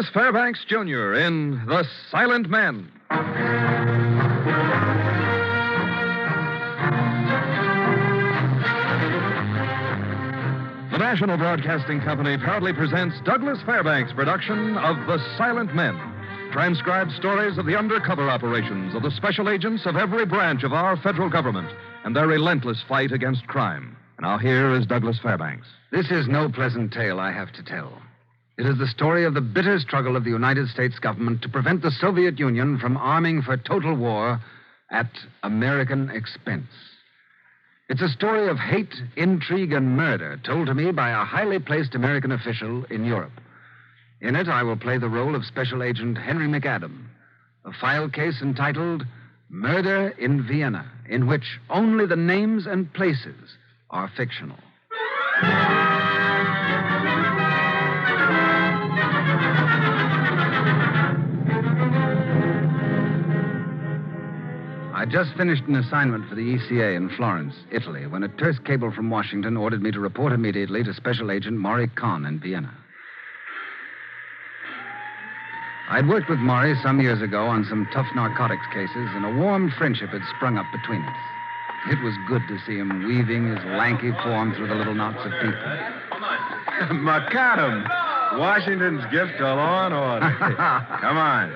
Douglas Fairbanks Jr. in The Silent Men. The National Broadcasting Company proudly presents Douglas Fairbanks' production of The Silent Men. Transcribed stories of the undercover operations of the special agents of every branch of our federal government and their relentless fight against crime. Now here is Douglas Fairbanks. This is no pleasant tale I have to tell. It is the story of the bitter struggle of the United States government to prevent the Soviet Union from arming for total war at American expense. It's a story of hate, intrigue, and murder told to me by a highly placed American official in Europe. In it, I will play the role of Special Agent Henry McAdam, a file case entitled Murder in Vienna, in which only the names and places are fictional. I just finished an assignment for the ECA in Florence, Italy, when a terse cable from Washington ordered me to report immediately to Special Agent Maury Kahn in Vienna. I'd worked with Maury some years ago on some tough narcotics cases, and a warm friendship had sprung up between us. It was good to see him weaving his lanky form through the little knots of people. McAdam, Washington's gift to law and order. Come on.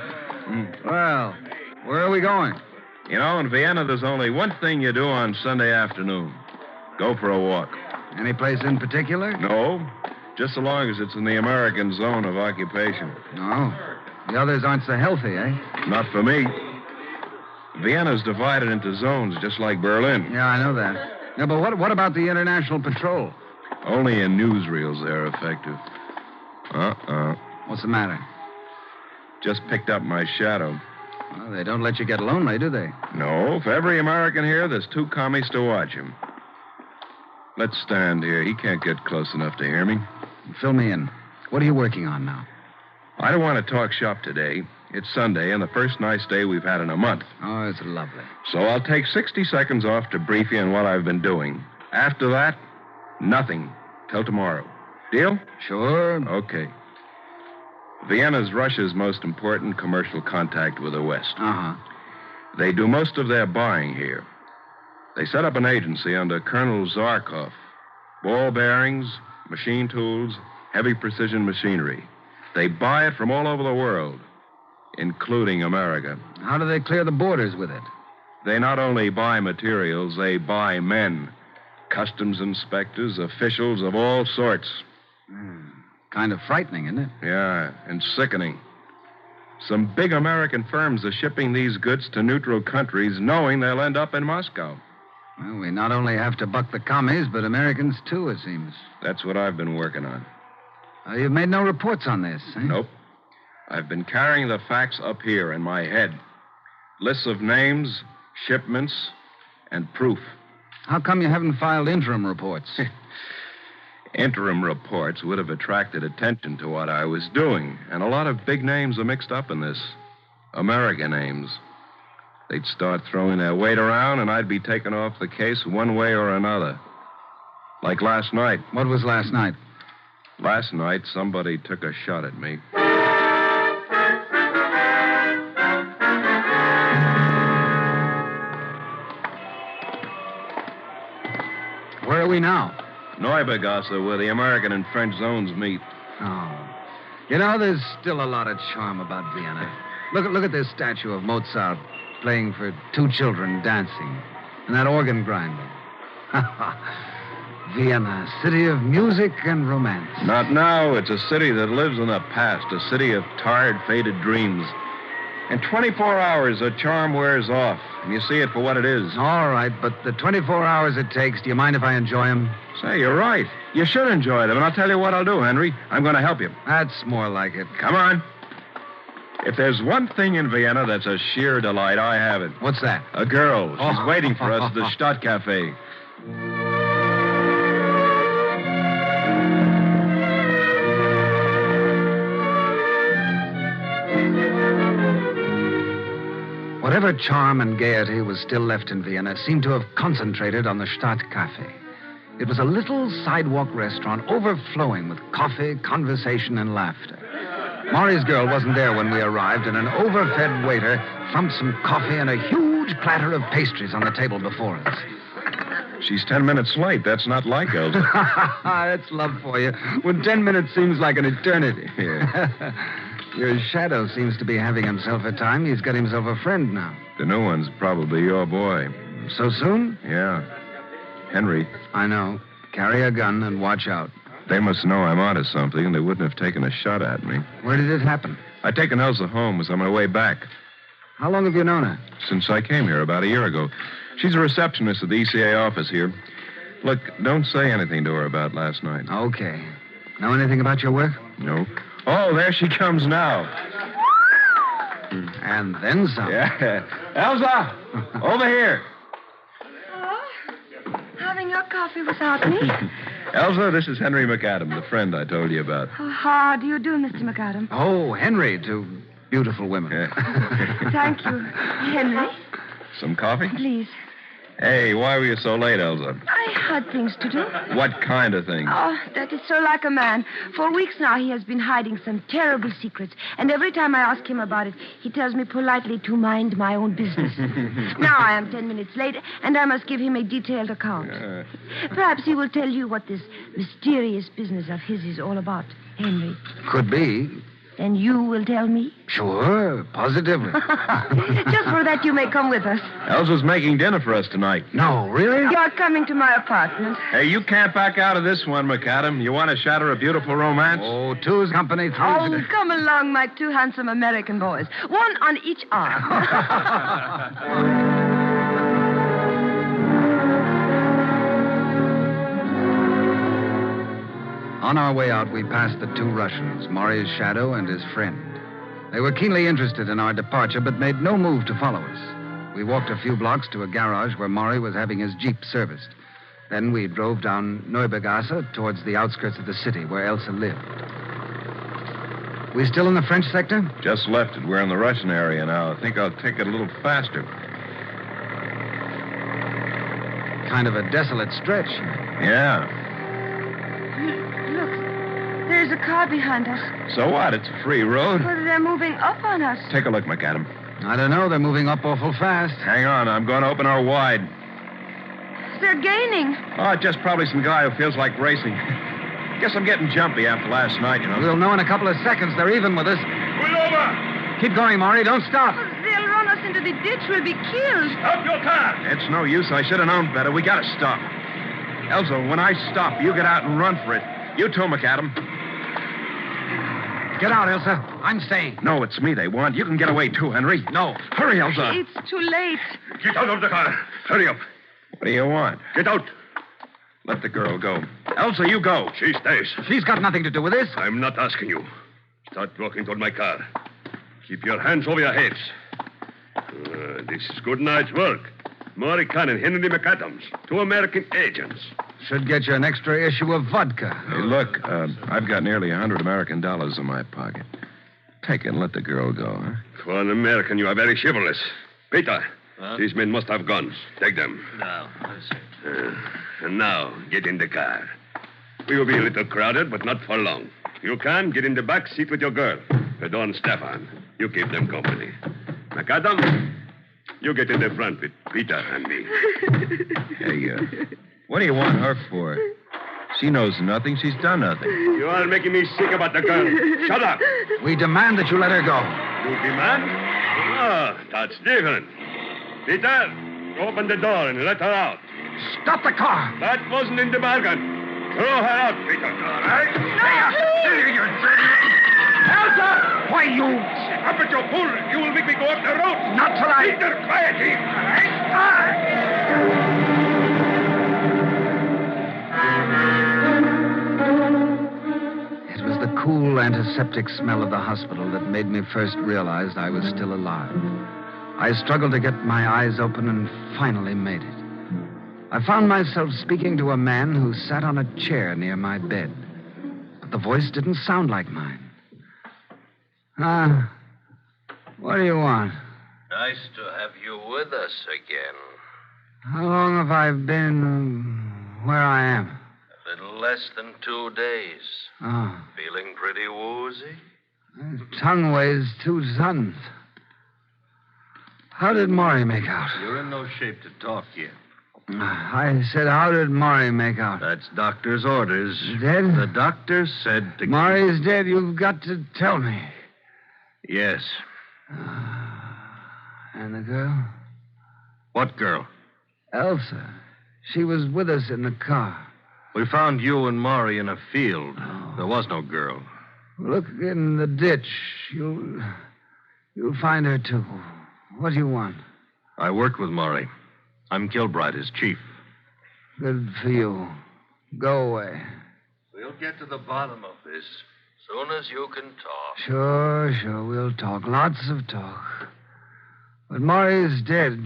Well, where are we going? You know, in Vienna, there's only one thing you do on Sunday afternoon. Go for a walk. Any place in particular? No, just so long as it's in the American zone of occupation. No. The others aren't so healthy, eh? Not for me. Vienna's divided into zones, just like Berlin. Yeah, I know that. Yeah, but what about the International Patrol? Only in newsreels they're effective. What's the matter? Just picked up my shadow. Well, they don't let you get lonely, do they? No, for every American here, there's two commies to watch him. Let's stand here. He can't get close enough to hear me. Fill me in. What are you working on now? I don't want to talk shop today. It's Sunday, and the first nice day we've had in a month. Oh, it's lovely. So I'll take 60 seconds off to brief you on what I've been doing. After that, nothing till tomorrow. Deal? Sure. Okay. Vienna's Russia's most important commercial contact with the West. Uh-huh. They do most of their buying here. They set up an agency under Colonel Zarkov. Ball bearings, machine tools, heavy precision machinery. They buy it from all over the world, including America. How do they clear the borders with it? They not only buy materials, they buy men. Customs inspectors, officials of all sorts. Kind of frightening, isn't it? Yeah, and sickening. Some big American firms are shipping these goods to neutral countries knowing they'll end up in Moscow. Well, we not only have to buck the commies, but Americans, too, it seems. That's what I've been working on. You've made no reports on this, eh? Nope. I've been carrying the facts up here in my head. Lists of names, shipments, and proof. How come you haven't filed interim reports? Interim reports would have attracted attention to what I was doing, and a lot of big names are mixed up in this. American names. They'd start throwing their weight around, and I'd be taken off the case one way or another. Like last night. What was last night? Last night, somebody took a shot at me. Where are we now? Neubergasse, where the American and French zones meet. Oh. You know, there's still a lot of charm about Vienna. Look at this statue of Mozart playing for two children dancing. And that organ grinder. Vienna, city of music and romance. Not now. It's a city that lives in the past, a city of tired, faded dreams. In 24 hours, the charm wears off, and you see it for what it is. All right, but the 24 hours it takes, do you mind if I enjoy them? Say, you're right. You should enjoy them, and I'll tell you what I'll do, Henry. I'm going to help you. That's more like it. Come on. If there's one thing in Vienna that's a sheer delight, I have it. What's that? A girl. She's waiting for us at the Stadtcafé. Whatever charm and gaiety was still left in Vienna seemed to have concentrated on the Stadtcafé. It was a little sidewalk restaurant overflowing with coffee, conversation, and laughter. Maury's girl wasn't there when we arrived, and an overfed waiter thumped some coffee and a huge platter of pastries on the table before us. She's 10 minutes late. That's not like Elsa. That's love for you. When 10 minutes seems like an eternity. Yeah. Your shadow seems to be having himself a time. He's got himself a friend now. The new one's probably your boy. So soon? Yeah. Henry. I know. Carry a gun and watch out. They must know I'm onto something, and they wouldn't have taken a shot at me. Where did it happen? I'd taken Elsa home. Was on my way back. How long have you known her? Since I came here about a year ago. She's a receptionist at the ECA office here. Look, don't say anything to her about last night. Okay. Know anything about your work? No. Oh, there she comes now. And then some. Yeah. Elsa! Over here. Oh, having your coffee without me? Elsa, this is Henry McAdam, the friend I told you about. Oh, how do you do, Mr. McAdam? Oh, Henry, to beautiful women. Yeah. Thank you. Henry, Some coffee? please. Hey, why were you so late, Elsa? I had things to do. What kind of things? Oh, that is so like a man. For weeks now, he has been hiding some terrible secrets. And every time I ask him about it, he tells me politely to mind my own business. Now I am 10 minutes late, and I must give him a detailed account. Perhaps he will tell you what this mysterious business of his is all about, Henry. Could be. Then you will tell me? Sure, positively. Just for that, you may come with us. Elsa's making dinner for us tonight. No, really? You're coming to my apartment. Hey, you can't back out of this one, McAdam. You want to shatter a beautiful romance? Oh, two's company, three's... Oh, come along, my two handsome American boys. One on each arm. On our way out, we passed the two Russians, Maury's shadow and his friend. They were keenly interested in our departure, but made no move to follow us. We walked a few blocks to a garage where Maury was having his Jeep serviced. Then we drove down Neubergasse towards the outskirts of the city where Elsa lived. We still in the French sector? Just left it. We're in the Russian area now. I think I'll take it a little faster. Kind of a desolate stretch. Yeah. Look, there's a car behind us. So what? It's a free road. But they're moving up on us. Take a look, McAdam. I don't know. They're moving up awful fast. Hang on. I'm going to open her wide. They're gaining. Oh, just probably some guy who feels like racing. Guess I'm getting jumpy after last night, you know. We'll know in a couple of seconds. They're even with us. Pull over! Keep going, Maury. Don't stop. They'll run us into the ditch. We'll be killed. Stop your car! It's no use. I should have known better. We got to stop. Elsa, when I stop, you get out and run for it. You too, McAdam. Get out, Elsa. I'm staying. No, it's me they want. You can get away too, Henry. No. Hurry, Elsa. It's too late. Get out of the car. Hurry up. What do you want? Get out. Let the girl go. Elsa, you go. She stays. She's got nothing to do with this. I'm not asking you. Start walking toward my car. Keep your hands over your heads. This is good night's work. Maury Kahn and Henry McAdams, two American agents. Should get you an extra issue of vodka. Hey, look, I've got nearly $100 American in my pocket. Take it and let the girl go, huh? For an American, you are very chivalrous. Peter, these men must have guns. Take them. No, I see. And now, get in the car. We will be a little crowded, but not for long. You can get in the back seat with your girl. Fedor and Stefan. You keep them company. McAdam, you get in the front with Peter and me. Hey, what do you want her for? She knows nothing. She's done nothing. You are making me sick about the girl. Shut up. We demand that you let her go. You demand? Ah, that's different. Peter, open the door and let her out. Stop the car. That wasn't in the bargain. Throw her out, Peter. All right? Elsa! Why, you... Up at your pull. You will make me go up the road. Not tonight. Peter, quietly. All right? It was the cool antiseptic smell of the hospital that made me first realize I was still alive. I struggled to get my eyes open and finally made it. I found myself speaking to a man who sat on a chair near my bed. But the voice didn't sound like mine. What do you want? Nice to have you with us again. How long have I been where I am? A little less than 2 days. Oh, Feeling pretty woozy? Tongue weighs 2 tons. How did Maury make out? You're in no shape to talk yet. I said, how did Maury make out? That's doctor's orders. Dead? The doctor said to... Maury's dead. You've got to tell me. Yes. And the girl? What girl? Elsa. She was with us in the car. We found you and Maury in a field. Oh. There was no girl. Look in the ditch. You'll find her, too. What do you want? I worked with Maury. I'm Kilbride, his chief. Good for you. Go away. We'll get to the bottom of this soon as you can talk. Sure. We'll talk. Lots of talk. But Maury's dead.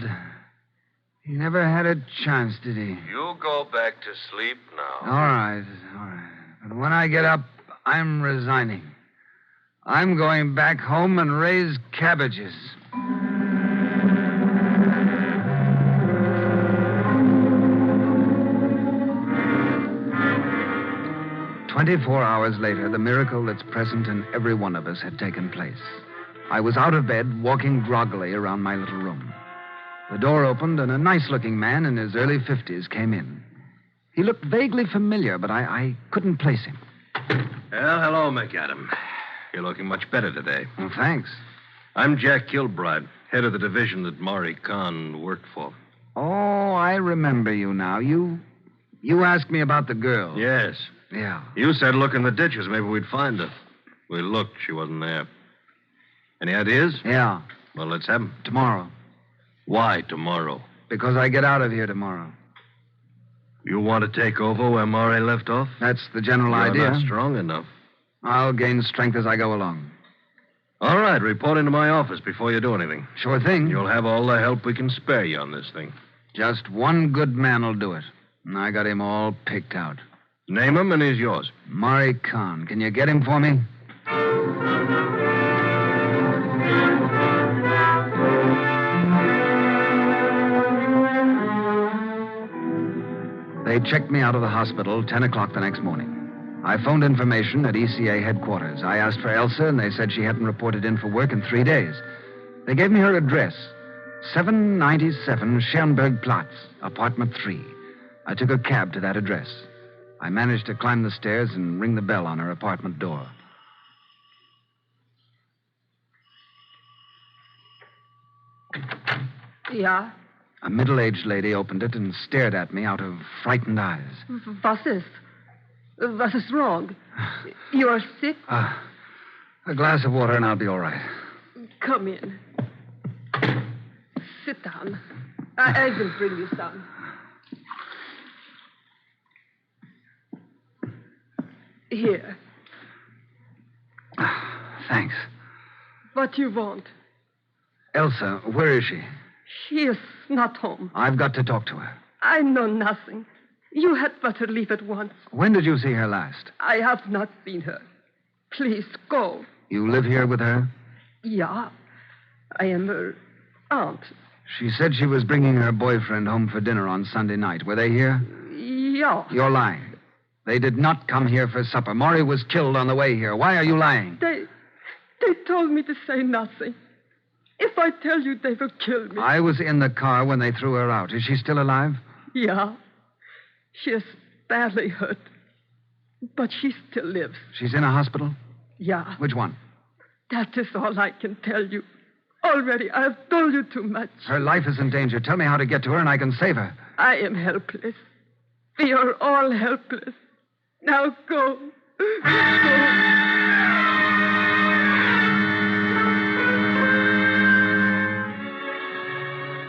He never had a chance, did he? You go back to sleep now. All right. But when I get up, I'm resigning. I'm going back home and raise cabbages. 24 hours later, the miracle that's present in every one of us had taken place. I was out of bed, walking groggily around my little room. The door opened, and a nice-looking man in his early 50s came in. He looked vaguely familiar, but I couldn't place him. Well, hello, McAdam. You're looking much better today. Well, thanks. I'm Jack Kilbride, head of the division that Maury Khan worked for. Oh, I remember you now. You asked me about the girl. Yes. Yeah. You said look in the ditches. Maybe we'd find her. We looked. She wasn't there. Any ideas? Yeah. Well, let's have them. Tomorrow. Why tomorrow? Because I get out of here tomorrow. You want to take over where Maury left off? That's the general You're idea. not strong enough. I'll gain strength as I go along. All right, report into my office before you do anything. Sure thing. You'll have all the help we can spare you on this thing. Just one good man will do it. And I got him all picked out. Name him and he's yours. Maury Khan. Can you get him for me? They checked me out of the hospital 10 o'clock the next morning. I phoned information at ECA headquarters. I asked for Elsa, and they said she hadn't reported in for work in 3 days. They gave me her address, 797 Schoenberg Platz, apartment 3. I took a cab to that address. I managed to climb the stairs and ring the bell on her apartment door. Ja, A middle-aged lady opened it and stared at me out of frightened eyes. was ist? Was is wrong? You are sick? A glass of water and I'll be all right. Come in. Sit down. I will bring you some. Here. Thanks. What you want? Elsa, where is she? She is not home. I've got to talk to her. I know nothing. You had better leave at once. When did you see her last? I have not seen her. Please go. You live here with her? Ja, I am her aunt. She said she was bringing her boyfriend home for dinner on Sunday night. Were they here? Ja. You're lying. They did not come here for supper. Maury was killed on the way here. Why are you lying? They told me to say nothing. If I tell you, they will kill me. I was in the car when they threw her out. Is she still alive? Yeah. She is badly hurt. But she still lives. She's in a hospital? Yeah. Which one? That is all I can tell you. Already, I have told you too much. Her life is in danger. Tell me how to get to her and I can save her. I am helpless. We are all helpless. Now go. Go.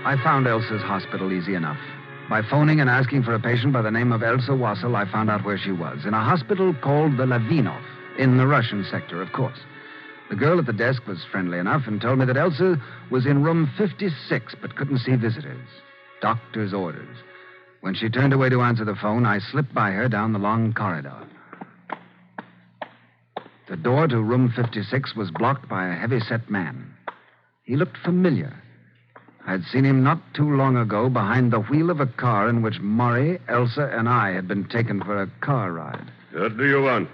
I found Elsa's hospital easy enough. By phoning and asking for a patient by the name of Elsa Wassel, I found out where she was. In a hospital called the Lavinov, in the Russian sector, of course. The girl at the desk was friendly enough and told me that Elsa was in room 56 but couldn't see visitors. Doctor's orders. When she turned away to answer the phone, I slipped by her down the long corridor. The door to room 56 was blocked by a heavy-set man. He looked familiar. I'd seen him not too long ago behind the wheel of a car in which Maury, Elsa, and I had been taken for a car ride. What do you want?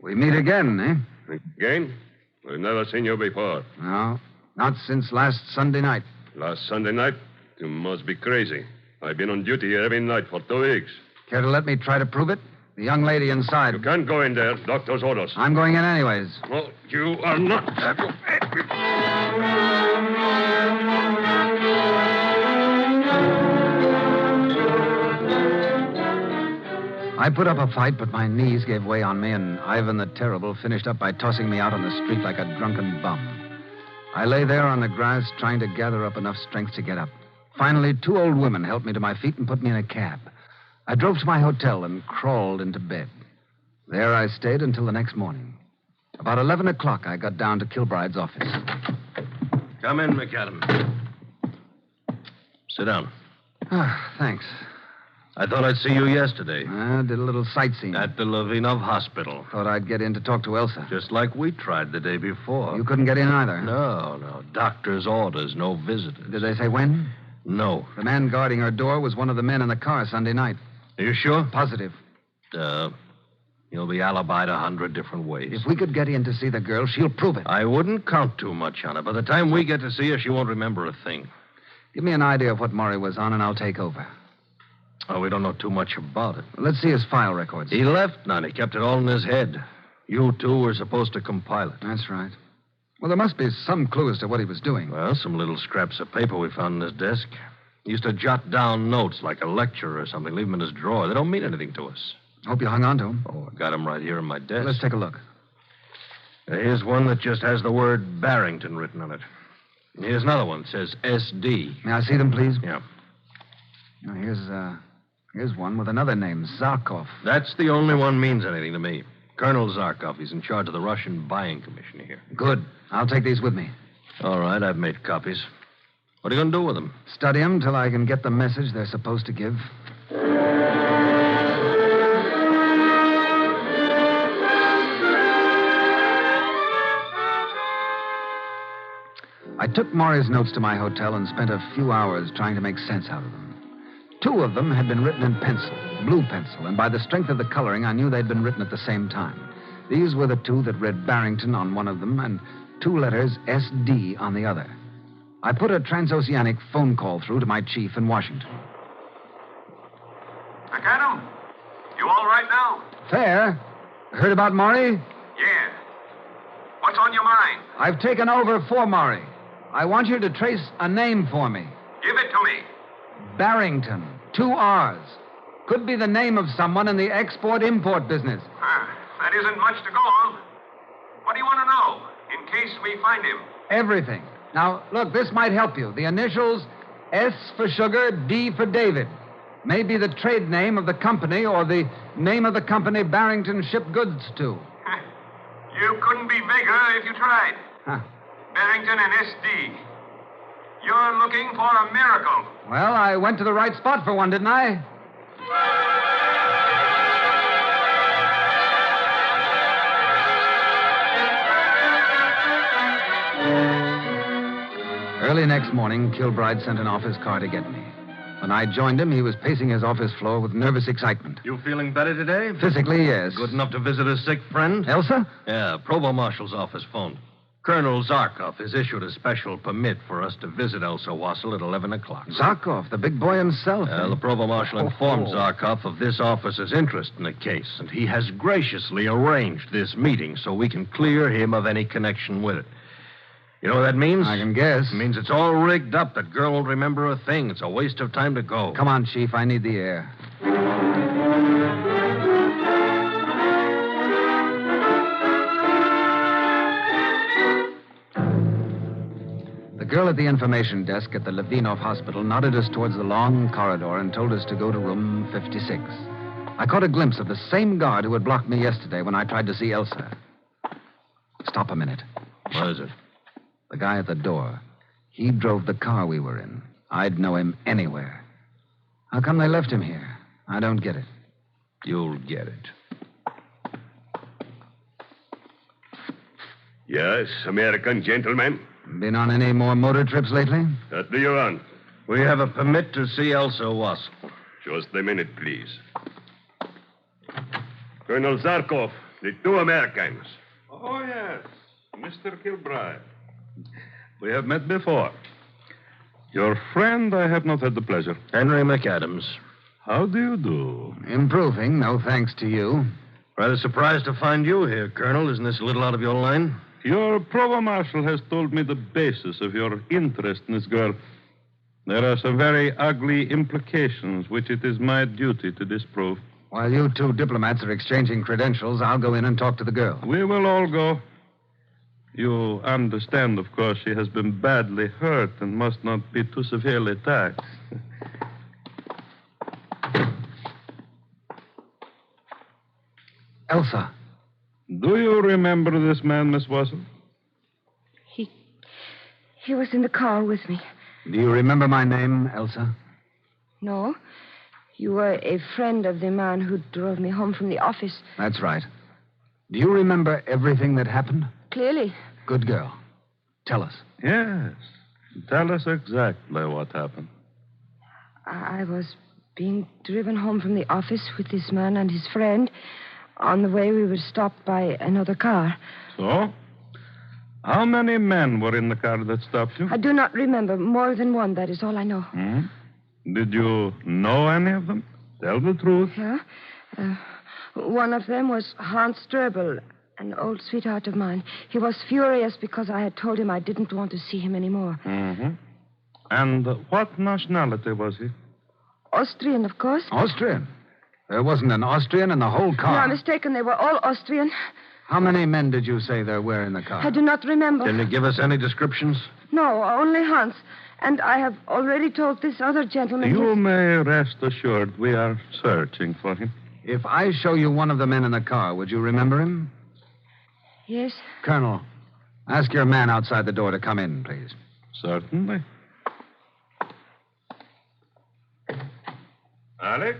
We meet again, eh? Again? I've never seen you before. No, not since last Sunday night. Last Sunday night? You must be crazy. I've been on duty here every night for 2 weeks. Care to let me try to prove it? The young lady inside. You can't go in there. Doctor's orders. I'm going in anyways. No, you are not. I put up a fight, but my knees gave way on me, and Ivan the Terrible finished up by tossing me out on the street like a drunken bum. I lay there on the grass trying to gather up enough strength to get up. Finally, 2 old women helped me to my feet and put me in a cab. I drove to my hotel and crawled into bed. There I stayed until the next morning. About 11 o'clock, I got down to Kilbride's office. Come in, McAdam. Sit down. Ah, thanks. I thought I'd see you yesterday. I did a little sightseeing. At the Levinov Hospital. Thought I'd get in to talk to Elsa. Just like we tried the day before. You couldn't get in either? No. Doctor's orders, no visitors. Did they say when? No. The man guarding her door was one of the men in the car Sunday night. Are you sure? Positive. You'll be alibied 100 different ways. If we could get in to see the girl, she'll prove it. I wouldn't count too much on it. By the time we get to see her, she won't remember a thing. Give me an idea of what Maury was on, and I'll take over. Oh, we don't know too much about it. Let's see his file records. He left none. He kept it all in his head. You two were supposed to compile it. That's right. Well, there must be some clue as to what he was doing. Well, some little scraps of paper we found in his desk. He used to jot down notes like a lecture or something, leave them in his drawer. They don't mean anything to us. Hope you hung on to him. Oh, I got them right here in my desk. Let's take a look. Here's one that just has the word Barrington written on it. Here's another one. It says S.D. May I see them, please? Yeah. Now, here's one with another name, Zarkov. That's the only one means anything to me. Colonel Zarkov. He's in charge of the Russian buying commission here. Good. I'll take these with me. All right, I've made copies. What are you going to do with them? Study them till I can get the message they're supposed to give. I took Maury's notes to my hotel and spent a few hours trying to make sense out of them. 2 of them had been written in pencil, blue pencil, and by the strength of the coloring, I knew they'd been written at the same time. These were the 2 that read Barrington on one of them and 2 letters S.D. on the other. I put a transoceanic phone call through to my chief in Washington. McAdam, you all right now? Fair. Heard about Maury? Yeah. What's on your mind? I've taken over for Maury. I want you to trace a name for me. Give it to me. Barrington. 2 R's. Could be the name of someone in the export-import business. That isn't much to go on. What do you want to know, in case we find him? Everything. Now, look, this might help you. The initials S for sugar, D for David. Maybe the trade name of the company or the name of the company Barrington shipped goods to. You couldn't be bigger if you tried. Huh. Barrington and S.D. You're looking for a miracle. Well, I went to the right spot for one, didn't I? Early next morning, Kilbride sent an office car to get me. When I joined him, he was pacing his office floor with nervous excitement. You feeling better today? Physically, yes. Good enough to visit a sick friend? Elsa? Yeah, Provost Marshal's office phoned. Colonel Zarkov has issued a special permit for us to visit Elsa Wassel at 11 o'clock. Zarkov, the big boy himself. The Provost Marshal informed Zarkov of this officer's interest in the case, and he has graciously arranged this meeting so we can clear him of any connection with it. You know what that means? I can guess. It means it's all rigged up. That girl won't remember a thing. It's a waste of time to go. Come on, Chief. I need the air. The girl at the information desk at the Levinov Hospital nodded us towards the long corridor and told us to go to room 56. I caught a glimpse of the same guard who had blocked me yesterday when I tried to see Elsa. Stop a minute. What is it? The guy at the door. He drove the car we were in. I'd know him anywhere. How come they left him here? I don't get it. You'll get it. Yes, American gentleman. Been on any more motor trips lately? What do you want? We have a permit to see Elsa Wassel. Just a minute, please. Colonel Zarkov, the 2 Americans. Oh, yes. Mr. Kilbride. We have met before. Your friend, I have not had the pleasure. Henry McAdams. How do you do? Improving, no thanks to you. Rather surprised to find you here, Colonel. Isn't this a little out of your line? Your provost marshal has told me the basis of your interest in this girl. There are some very ugly implications which it is my duty to disprove. While you two diplomats are exchanging credentials, I'll go in and talk to the girl. We will all go. You understand, of course, she has been badly hurt and must not be too severely taxed. Elsa. Do you remember this man, Miss Watson? He was in the car with me. Do you remember my name, Elsa? No. You were a friend of the man who drove me home from the office. That's right. Do you remember everything that happened? Clearly. Good girl. Tell us. Yes. Tell us exactly what happened. I was being driven home from the office with this man and his friend. On the way, we were stopped by another car. So? How many men were in the car that stopped you? I do not remember. More than one, that is all I know. Did you know any of them? Tell the truth. Yeah? One of them was Hans Strebel, an old sweetheart of mine. He was furious because I had told him I didn't want to see him anymore. And what nationality was he? Austrian, of course. Austrian? There wasn't an Austrian in the whole car. You are mistaken. They were all Austrian. How many men did you say there were in the car? I do not remember. Can you give us any descriptions? No, only Hans. And I have already told this other gentleman... You may rest assured we are searching for him. If I show you one of the men in the car, would you remember him? Yes. Colonel, ask your man outside the door to come in, please. Certainly. Alex,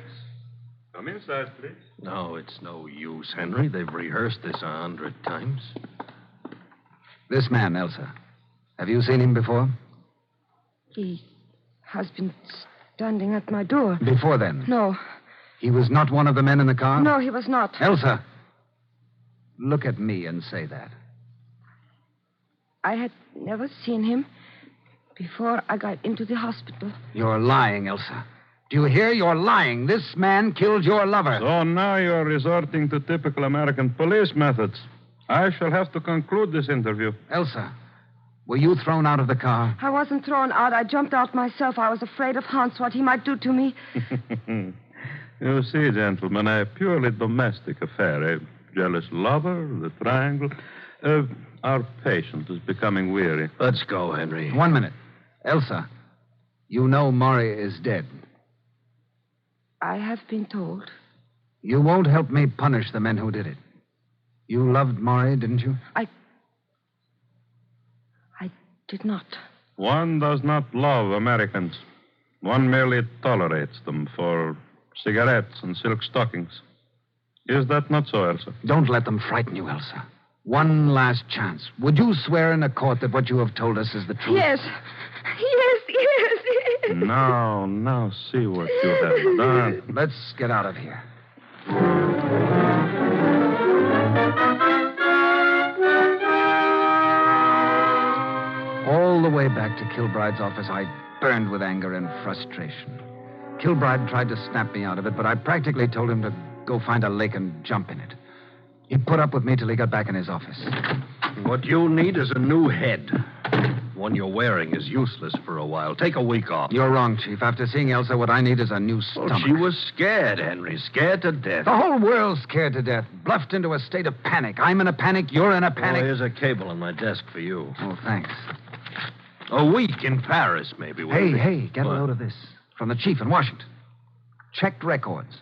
come inside, please. No, it's no use, Henry. They've rehearsed this 100 times. This man, Elsa. Have you seen him before? He has been standing at my door. Before then? No. He was not one of the men in the car? No, he was not. Elsa, look at me and say that. I had never seen him before I got into the hospital. You're lying, Elsa. Do you hear? You're lying. This man killed your lover. So now you're resorting to typical American police methods. I shall have to conclude this interview. Elsa, were you thrown out of the car? I wasn't thrown out. I jumped out myself. I was afraid of Hans, what he might do to me. You see, gentlemen, a purely domestic affair. A jealous lover, the triangle. Our patient is becoming weary. Let's go, Henry. 1 minute. Elsa, you know Maury is dead. I have been told. You won't help me punish the men who did it. You loved Maury, didn't you? I did not. One does not love Americans. One merely tolerates them for cigarettes and silk stockings. Is that not so, Elsa? Don't let them frighten you, Elsa. One last chance. Would you swear in a court that what you have told us is the truth? Yes. Now, see what you have done. Let's get out of here. All the way back to Kilbride's office, I burned with anger and frustration. Kilbride tried to snap me out of it, but I practically told him to go find a lake and jump in it. He put up with me till he got back in his office. What you need is a new head. The one you're wearing is useless for a while. Take a week off. You're wrong, Chief. After seeing Elsa, what I need is a new stomach. Well, she was scared, Henry. Scared to death. The whole world's scared to death. Bluffed into a state of panic. I'm in a panic. You're in a panic. Oh, here's a cable on my desk for you. Oh, thanks. A week in Paris, maybe. Hey, get a load of this. From the chief in Washington. Checked records.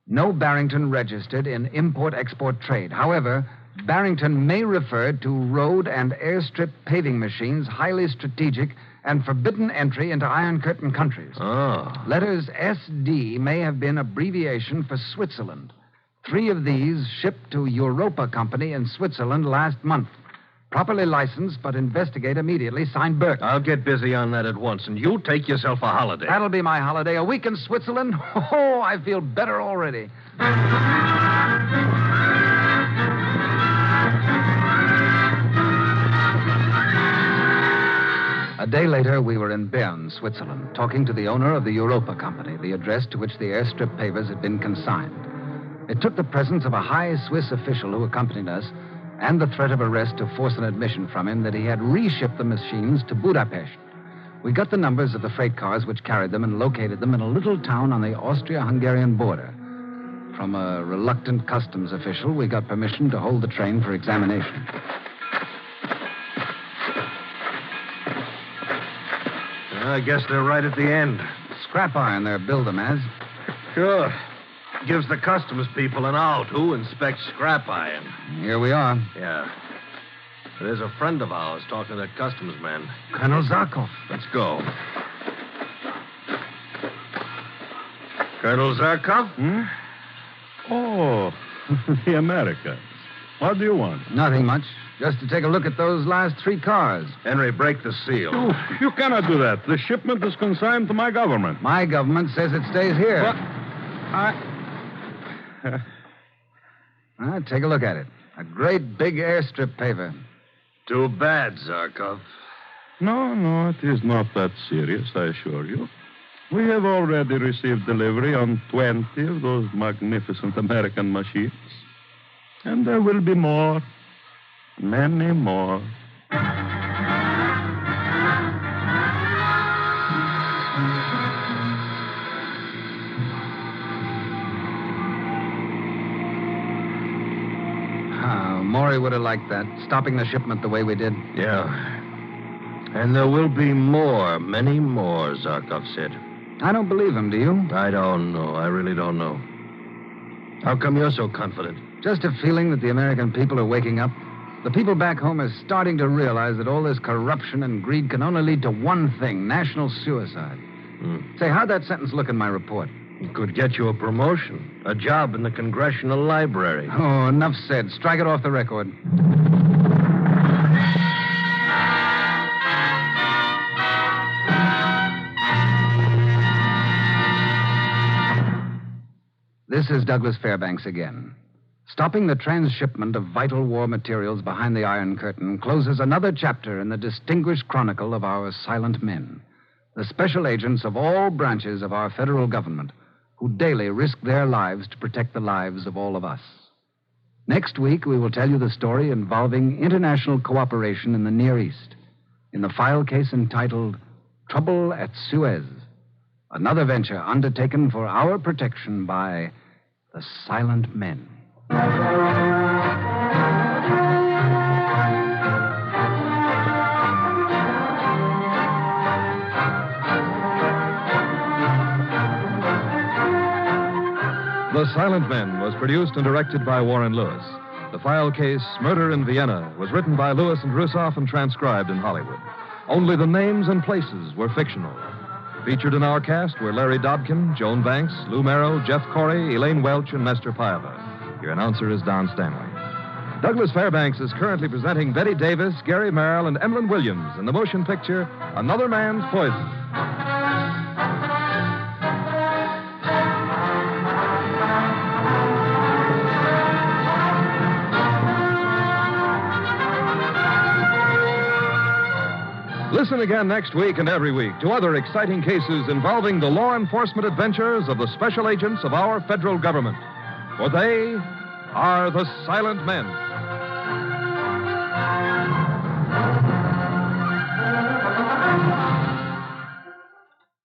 No Barrington registered in import-export trade. However, Barrington may refer to road and airstrip paving machines, highly strategic and forbidden entry into Iron Curtain countries. Oh. Letters SD may have been abbreviation for Switzerland. 3 of these shipped to Europa Company in Switzerland last month. Properly licensed, but investigate immediately. Signed, Burke. I'll get busy on that at once, and you take yourself a holiday. That'll be my holiday. A week in Switzerland? Oh, I feel better already. A day later, we were in Bern, Switzerland, talking to the owner of the Europa Company, the address to which the airstrip pavers had been consigned. It took the presence of a high Swiss official who accompanied us and the threat of arrest to force an admission from him that he had reshipped the machines to Budapest. We got the numbers of the freight cars which carried them and located them in a little town on the Austria-Hungarian border. From a reluctant customs official, we got permission to hold the train for examination. I guess they're right at the end. Scrap iron they're built them as. Sure. Gives the customs people an out. Who inspects scrap iron? Here we are. Yeah. There's a friend of ours talking to that customs man. Colonel Zarkov. Let's go. Colonel Zarkov? Oh, the Americans. What do you want? Nothing much. Just to take a look at those last 3 cars. Henry, break the seal. You cannot do that. The shipment is consigned to my government. My government says it stays here. But Take a look at it. A great big airstrip paver. Too bad, Zarkov. No, it is not that serious, I assure you. We have already received delivery on 20 of those magnificent American machines. And there will be more. Many more. Maury would have liked that, stopping the shipment the way we did. Yeah. And there will be more, many more, Zarkov said. I don't believe him, do you? I don't know. I really don't know. How come you're so confident? Just a feeling that the American people are waking up. The people back home are starting to realize that all this corruption and greed can only lead to one thing, national suicide. Say, how'd that sentence look in my report? It could get you a promotion, a job in the Congressional Library. Oh, enough said. Strike it off the record. This is Douglas Fairbanks again. Stopping the transshipment of vital war materials behind the Iron Curtain closes another chapter in the distinguished chronicle of our silent men, the special agents of all branches of our federal government who daily risk their lives to protect the lives of all of us. Next week, we will tell you the story involving international cooperation in the Near East, in the file case entitled Trouble at Suez, another venture undertaken for our protection by the Silent Men. The Silent Men was produced and directed by Warren Lewis. The file case, Murder in Vienna, was written by Lewis and Russoff and transcribed in Hollywood. Only the names and places were fictional. Featured in our cast were Larry Dobkin, Joan Banks, Lou Merrill, Jeff Corey, Elaine Welch, and Nestor Paiva. Your announcer is Don Stanley. Douglas Fairbanks is currently presenting Betty Davis, Gary Merrill, and Emlyn Williams in the motion picture Another Man's Poison. Listen again next week and every week to other exciting cases involving the law enforcement adventures of the special agents of our federal government. For they are the Silent Men.